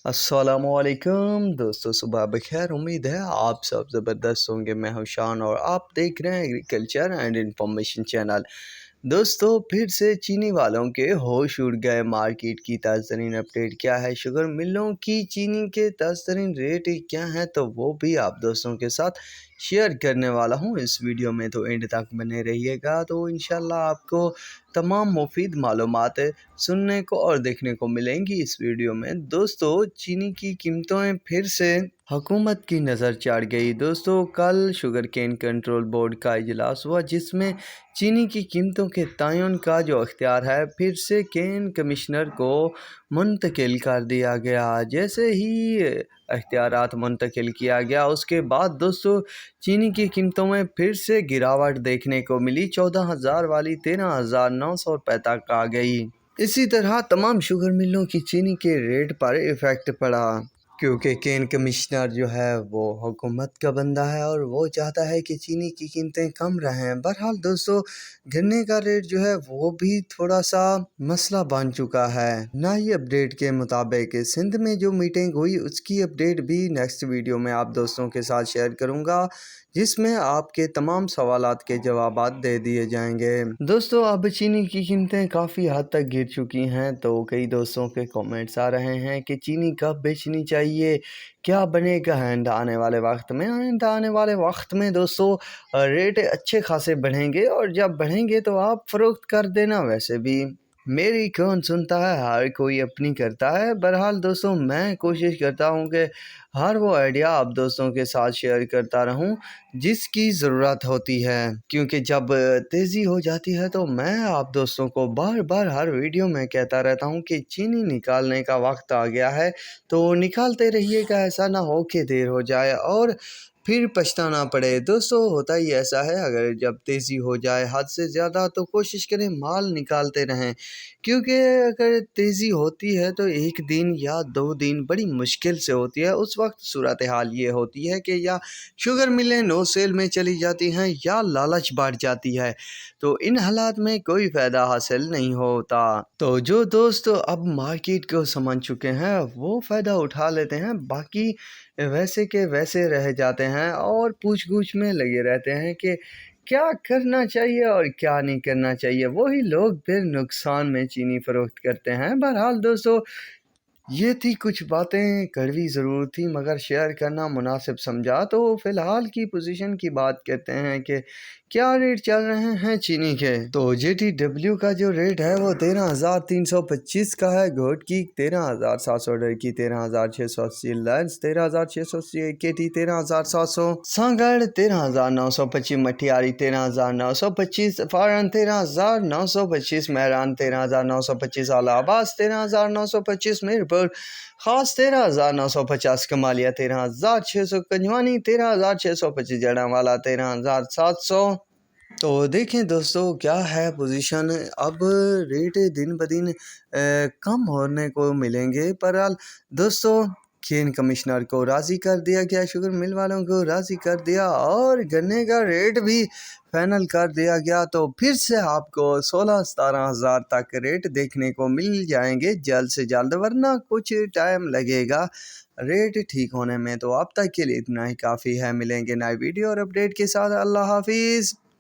अस्सलामुअलैकुम दोस्तों, सुबह बखैर। उम्मीद है आप सब ज़बरदस्त होंगे। मैं हूं शान और आप देख रहे हैं एग्रीकल्चर एंड इंफॉर्मेशन चैनल। दोस्तों, फिर से चीनी वालों के होश उड़ गए। मार्केट की ताज़ा तरीन अपडेट क्या है, शुगर मिलों की चीनी के ताज़ा तरीन रेट क्या हैं, तो वो भी आप दोस्तों के साथ शेयर करने वाला हूं इस वीडियो में। तो एंड तक बने रहिएगा, तो इंशाल्लाह आपको तमाम मुफीद मालूमात सुनने को और देखने को मिलेंगी इस वीडियो में। दोस्तों, चीनी की कीमतों फिर से हुकूमत की नज़र चढ़ गई। दोस्तों, कल शुगर केन कंट्रोल बोर्ड का इजलास हुआ, जिसमें चीनी की कीमतों के तयन का जो अख्तियार है फिर से केन कमिश्नर को मुंतकिल कर दिया गया। जैसे ही अख्तियारात मुंतकिल किया गया, उसके बाद दोस्तों चीनी की कीमतों में फिर से गिरावट देखने को मिली। 14,000 वाली 13,900 रुपये तक आ गई। इसी तरह तमाम शुगर मिलों की चीनी के रेट पर इफ़ेक्ट पड़ा, क्योंकि केन कमिश्नर जो है वो हुकूमत का बंदा है और वो चाहता है कि चीनी की कीमतें कम रहें। बहरहाल दोस्तों, गन्ने का रेट जो है वो भी थोड़ा सा मसला बन चुका है। नई अपडेट के मुताबिक सिंध में जो मीटिंग हुई उसकी अपडेट भी नेक्स्ट वीडियो में आप दोस्तों के साथ शेयर करूँगा, जिसमें आपके तमाम सवालात के जवाबात दे दिए जाएंगे। दोस्तों, अब चीनी की कीमतें काफ़ी हद तक गिर चुकी हैं, तो कई दोस्तों के कमेंट्स आ रहे हैं कि चीनी कब बेचनी चाहिए, क्या बनेगा आने वाले वक्त में। आने वाले वक्त में दोस्तों रेट अच्छे खासे बढ़ेंगे, और जब बढ़ेंगे तो आप फ़रोख्त कर देना। वैसे भी मेरी कौन सुनता है, हर कोई अपनी करता है। बहरहाल दोस्तों, मैं कोशिश करता हूँ कि हर वो आइडिया आप दोस्तों के साथ शेयर करता रहूं जिसकी ज़रूरत होती है, क्योंकि जब तेज़ी हो जाती है तो मैं आप दोस्तों को बार बार हर वीडियो में कहता रहता हूं कि चीनी निकालने का वक्त आ गया है, तो निकालते रहिएगा, ऐसा ना हो कि देर हो जाए और फिर पछताना पड़े। दोस्तों, होता ही ऐसा है, अगर जब तेज़ी हो जाए हद से ज़्यादा तो कोशिश करें माल निकालते रहें, क्योंकि अगर तेज़ी होती है तो एक दिन या 2 दिन बड़ी मुश्किल से होती है। उस वक्त सूरत हाल ये होती है कि या शुगर मिलें नो सेल में चली जाती हैं या लालच बढ़ जाती है, तो इन हालात में कोई फ़ायदा हासिल नहीं होता। तो जो दोस्त अब मार्केट को समझ चुके हैं वो फ़ायदा उठा लेते हैं, बाकी वैसे के वैसे रह जाते हैं और पूछ-गूछ में लगे रहते हैं कि क्या करना चाहिए और क्या नहीं करना चाहिए। वही लोग फिर नुकसान में चीनी फ़रोख्त करते हैं। बहरहाल दोस्तों, ये थी कुछ बातें, कड़वी ज़रूर थी मगर शेयर करना मुनासिब समझा। तो फ़िलहाल की पोजीशन की बात करते हैं कि क्या रेट चल रहे हैं चीनी के। तो JTW का जो रेट है वो 13,325 का है। घोट की 13,700, डर की 13,680, लेंस 13,680, KT 13,700, सांगड़ 13,925, मटियारी 13,925, फारन 13,925, महरान 13,925, अलाहाबाद 13,925, मीरपुर खास 13,950, कमालिया 13,600, कंजवानी 13,625, जड़ावाला 13,700। तो देखें दोस्तों, क्या है पोजीशन। अब रेट दिन ब दिन कम होने को मिलेंगे। पर दोस्तों, केन कमिश्नर को राज़ी कर दिया गया, शुगर मिल वालों को राज़ी कर दिया और गन्ने का रेट भी फाइनल कर दिया गया। तो फिर से आपको 16-17 हज़ार तक रेट देखने को मिल जाएंगे जल्द से जल्द, वरना कुछ टाइम लगेगा रेट ठीक होने में। तो अब तक के लिए इतना ही काफ़ी है। मिलेंगे नए वीडियो और अपडेट के साथ। अल्लाह हाफिज़।